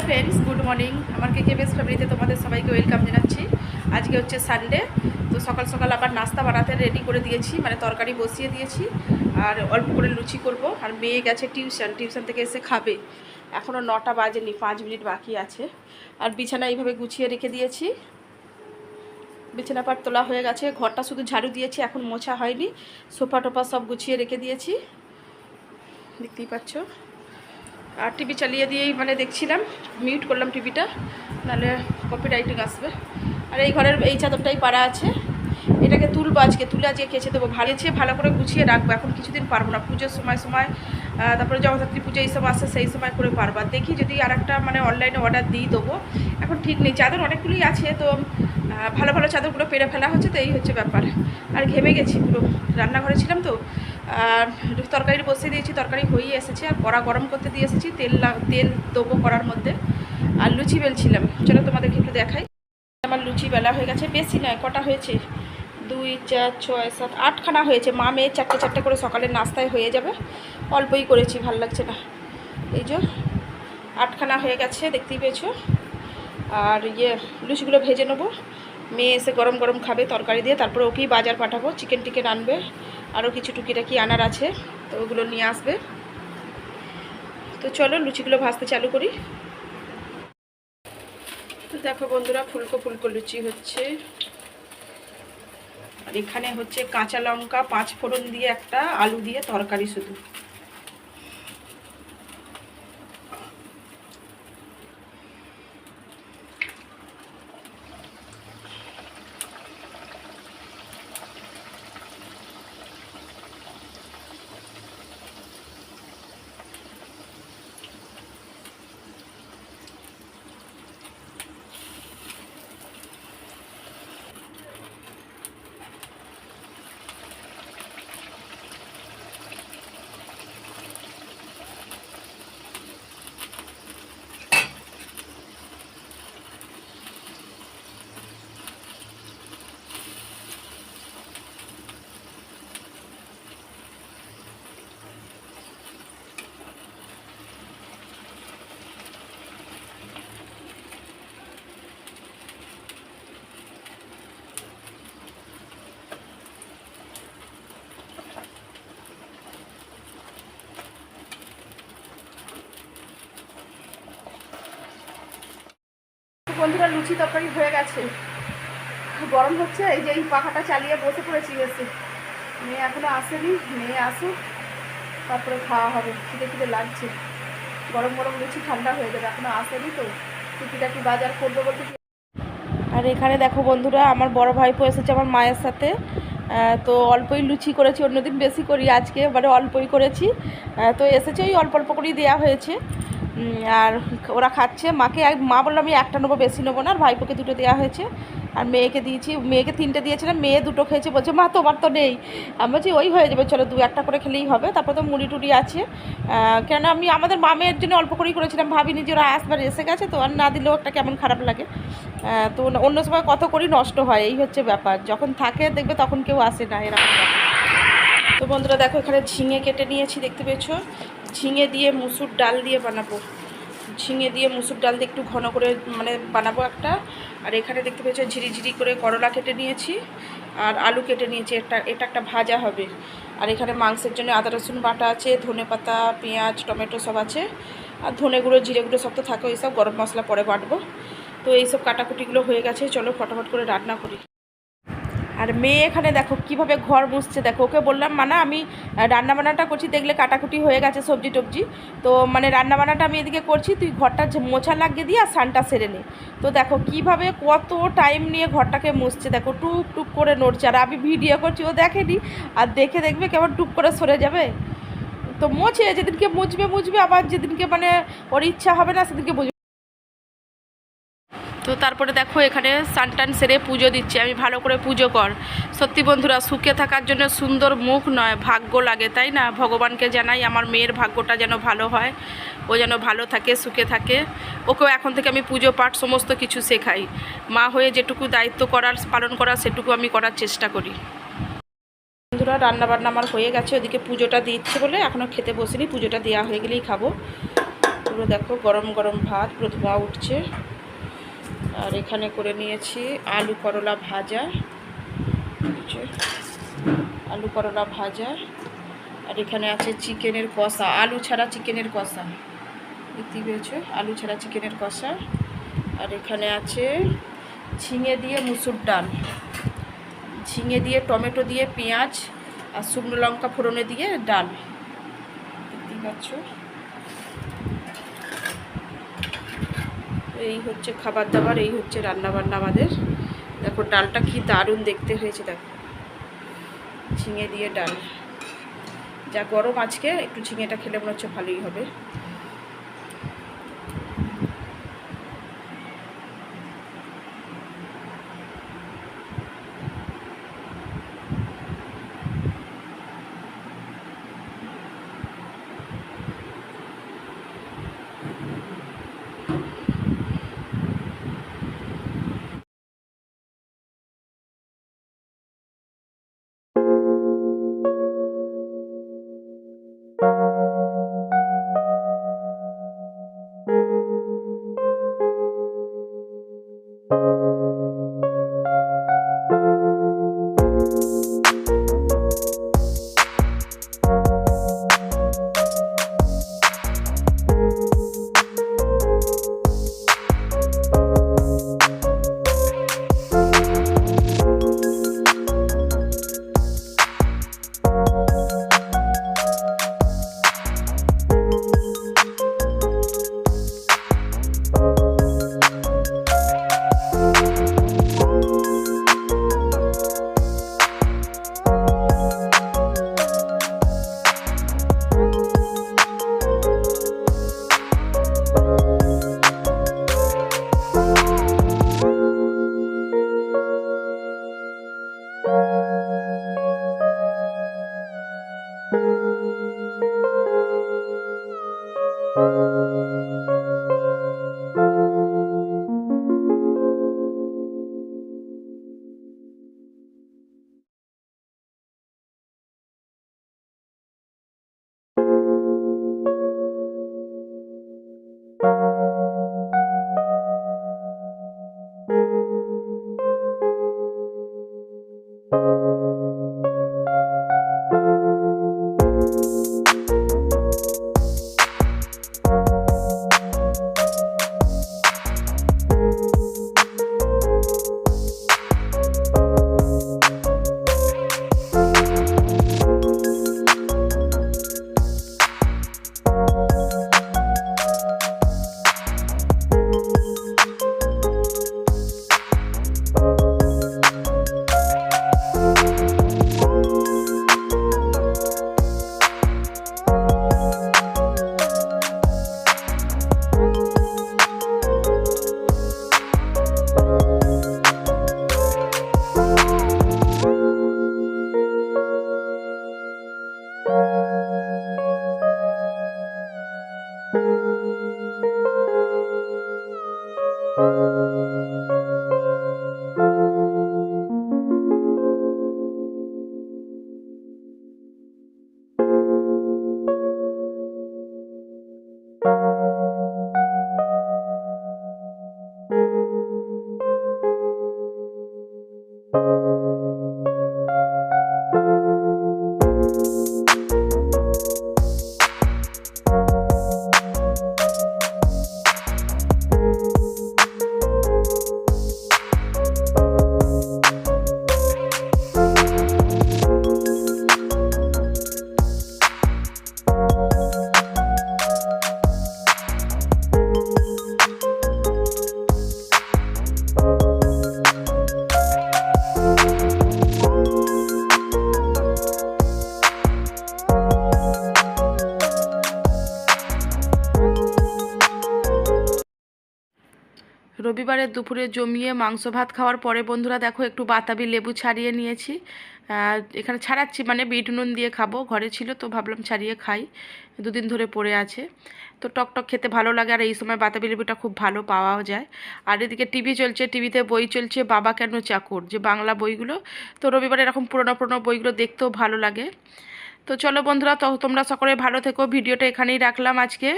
Friends, good morning. আমার কে best ফ্যামিলিতে তোমাদের সবাইকে ওয়েলকাম জানাচ্ছি। আজকে হচ্ছে সানডে, তো সকাল সকাল আবার নাস্তা বানাতে রেডি করে দিয়েছি, মানে তরকারি বসিয়ে দিয়েছি আর অল্প করে লুচি করব। আর মেয়ে গেছে টিউশন থেকে এসে খাবে। এখনও 9টা বাজেনি, 5 মিনিট বাকি আছে। আর বিছানা এইভাবে গুছিয়ে রেখে দিয়েছি, বিছানা পাট তোলা হয়ে গেছে, ঘরটা শুধু ঝাড়ু দিয়েছি, এখন মোছা হয়নি। সোফা টোফা সব গুছিয়ে রেখে দিয়েছি, দেখতেই পাচ্ছ। আর টিভি চালিয়ে দিয়েই মানে দেখছিলাম, মিউট করলাম টিভিটা, নাহলে কপিরাইটিং আসবে। আর এই ঘরের এই চাদরটাই পাড়া আছে, এটাকে তুলবো, আজকে তুলে আজকে কেচে দেবো, ভালো করে গুছিয়ে রাখবো। এখন কিছুদিন পারবো না, পুজোর সময় তারপরে জগদ্ধাত্রী পুজো এইসব আসে, সেই সময় করে পারবো। আর দেখি যদি আর একটা মানে অনলাইনে অর্ডার দিয়ে দেবো, এখন ঠিক নেই। চাদর অনেকগুলোই আছে, তো ভালো ভালো চাদরগুলো পেরে ফেলা হচ্ছে, তো এই হচ্ছে ব্যাপার। আর ঘেমে গেছি পুরো, রান্নাঘরে ছিলাম তো। তরকারি বসিয়ে দিয়েছি, তরকারি হয়ে এসেছে, আর কড়া গরম করতে দিয়ে এসেছি, তেল দেবো কড়ার মধ্যে। আর লুচি বেলছিলাম, চলো তোমাদেরকে একটু দেখাই। আমার লুচি বেলা হয়ে গেছে, বেশি নয়, কটা হয়েছে 2, 4, 6, 7, 8খানা হয়েছে। মা মেয়ে চারটে করে সকালের নাস্তায় হয়ে যাবে, অল্পই করেছি, ভাল লাগছে না। এই যে 8খানা হয়ে গেছে, দেখতেই পেয়েছো। আর লুচিগুলো ভেজে নেবো, মেয়ে এসে গরম গরম খাবে তরকারি দিয়ে, তারপরে ওকেই বাজার পাঠাবো, চিকেন আনবে, আরও কিছু টুকিটাকি আনার আছে, তো ওগুলো নিয়ে আসবে। তো চলো লুচিগুলো ভাজতে চালু করি। তো দেখো বন্ধুরা, ফুলকো লুচি হচ্ছে। আর এখানে হচ্ছে কাঁচা লঙ্কা 5 ফোড়ন দিয়ে একটা আলু দিয়ে তরকারি শুধু। বন্ধুরা, লুচি তরকারি হয়ে গেছে, গরম হচ্ছে। এই যে এই পাখাটা চালিয়ে বসে পড়েছি এসে। মেয়ে এখনো আসেনি, মেয়ে আসুক তারপরে খাওয়া হবে। খিদে লাগছে, গরম লুচি ঠান্ডা হয়ে যাবে, এখনো আসেনি তো টুকিটাকি বাজার করবো বলতে। আর এখানে দেখো বন্ধুরা, আমার বড় ভাইপো এসেছে আমার মায়ের সাথে, তো অল্পই লুচি করেছি, অন্যদিন বেশি করি, আজকে মানে অল্পই করেছি। তো এসেছে, ওই অল্প করেই দেওয়া হয়েছে। আর ওরা খাচ্ছে, মা বললো আমি একটা নেবো, বেশি নেবো না। আর ভাইপোকে 2টো দেওয়া হয়েছে, আর মেয়েকে দিয়েছি, মেয়েকে 3টে দিয়েছিলাম, মেয়ে 2টো খেয়েছে। বলছে মা তোমার তো নেই। আমি বলছি ওই হয়ে যাবে, চলো 2-1টা করে খেলেই হবে। তারপর তো মুড়ি টুড়ি আছে, কেন আমি আমাদের মামের জন্য অল্প করেই করেছিলাম, ভাবিনি যে ওরা আসবার এসে গেছে, তো আর না দিলেও একটা কেমন খারাপ লাগে। তো অন্য সময় কত করি নষ্ট হয়, এই হচ্ছে ব্যাপার। যখন থাকে দেখবে তখন কেউ আসে না, এরকম ব্যাপার। তো বন্ধুরা দেখো, এখানে ঝিঙে কেটে নিয়েছি, দেখতে পেয়েছো। ঝিঙে দিয়ে মুসুর ডাল দিয়ে বানাবো, ঝিঙে দিয়ে মুসুর ডাল দিয়ে একটু ঘন করে মানে বানাবো একটা। আর এখানে দেখতে পেয়েছো ঝিরি করে করলা কেটে নিয়েছি, আর আলু কেটে নিয়েছি, এটা একটা ভাজা হবে। আর এখানে মাংসের জন্য আদা রসুন বাটা আছে, ধনেপাতা, পেঁয়াজ, টমেটো সব আছে। আর ধনে গুঁড়ো, জিরে গুঁড়ো সব তো থাকে, এইসব গরম মশলা পরে বাটবো। তো এইসব কাটাকুটিগুলো হয়ে গেছে, চলো ফটাফট করে রান্না করি। আর মেয়ে এখানে দেখো কিভাবে ঘর মুছছে, দেখো ওকে বললাম মানা আমি রান্নাবান্নাটা করছি, দেখলে কাটাকুটি হয়ে গেছে সবজি টবজি, তো মানে রান্নাবান্নাটা আমি এদিকে করছি, তুই ঘরটা মোছা লাগিয়ে দিয়ে আর স্নানটা সেরে নে। তো দেখো কিভাবে কত টাইম নিয়ে ঘরটাকে মুছছে, দেখো টুক করে নড়ছে। আর আমি ভিডিও করছি, ও দেখেনি, আর দেখবে কেমন টুক করে সরে যাবে। তো মোছে, যেদিনকে মুছবে, আবার যেদিনকে মানে ওর ইচ্ছা হবে না সেদিনকে বুঝবে। তো তারপরে দেখো এখানে স্নান সেরে পুজো দিচ্ছে, আমি ভালো করে পুজো কর। সত্যি বন্ধুরা, সুখে থাকার জন্য সুন্দর মুখ নয়, ভাগ্য লাগে, তাই না? ভগবানকে জানাই আমার মেয়ের ভাগ্যটা যেন ভালো হয়, ও যেন ভালো থাকে, সুখে থাকে। ওকেও এখন থেকে আমি পুজো পাঠ সমস্ত কিছু শেখাই। মা হয়ে যেটুকু দায়িত্ব পালন করার সেটুকু আমি করার চেষ্টা করি। বন্ধুরা, রান্নাবান্না আমার হয়ে গেছে, ওদিকে পুজোটা দিচ্ছে বলে এখনও খেতে বসিনি, পুজোটা দেওয়া হয়ে গেলেই খাবো। তো পুরো দেখো গরম গরম ভাত, পুরো ধোঁয়া উঠছে। আর এখানে করে নিয়েছি আলু করলা ভাজা, আলু করলা ভাজা। আর এখানে আছে চিকেনের কষা, আলু ছাড়া চিকেনের কষা, দেখতে পেয়েছো, আলু ছাড়া চিকেনের কষা। আর এখানে আছে ঝিঙে দিয়ে মুসুর ডাল, ঝিঙে দিয়ে টমেটো দিয়ে পেঁয়াজ আর শুকনো লঙ্কা ফোড়নে দিয়ে ডাল, দেখতেই পাচ্ছ। এই হচ্ছে খাবার দাবার, এই হচ্ছে রান্নাবান্না আমাদের। দেখো ডালটা কি দারুণ দেখতে হয়েছে, দেখো ঝিঙে দিয়ে ডাল। যা গরম আজকে, একটু ঝিঙেটা খেলে মনে হচ্ছে ভালোই হবে। রবিবারের দুপুরে জমিয়ে মাংস ভাত খাওয়ার পরে বন্ধুরা দেখো একটু বাতাবি লেবু ছাড়িয়ে নিয়েছি। এখানে ছাড়াচ্ছি, মানে বিট নুন দিয়ে খাবো, ঘরে ছিল তো ভাবলাম ছাড়িয়ে খাই, দুদিন ধরে পড়ে আছে তো টক টক খেতে ভালো লাগে। আর এই সময় বাতাবি লেবুটা খুব ভালো পাওয়াও যায়। আর এদিকে টিভি চলছে, টিভিতে বই চলছে বাবা কেন চাকর, যে বাংলা বইগুলো। তো রবিবারে এরকম পুরোনো পুরোনো বইগুলো দেখতেও ভালো লাগে। তো চলো বন্ধুরা, তো তোমরা সকলে ভালো থেকো, ভিডিওটা এখানেই রাখলাম আজকে।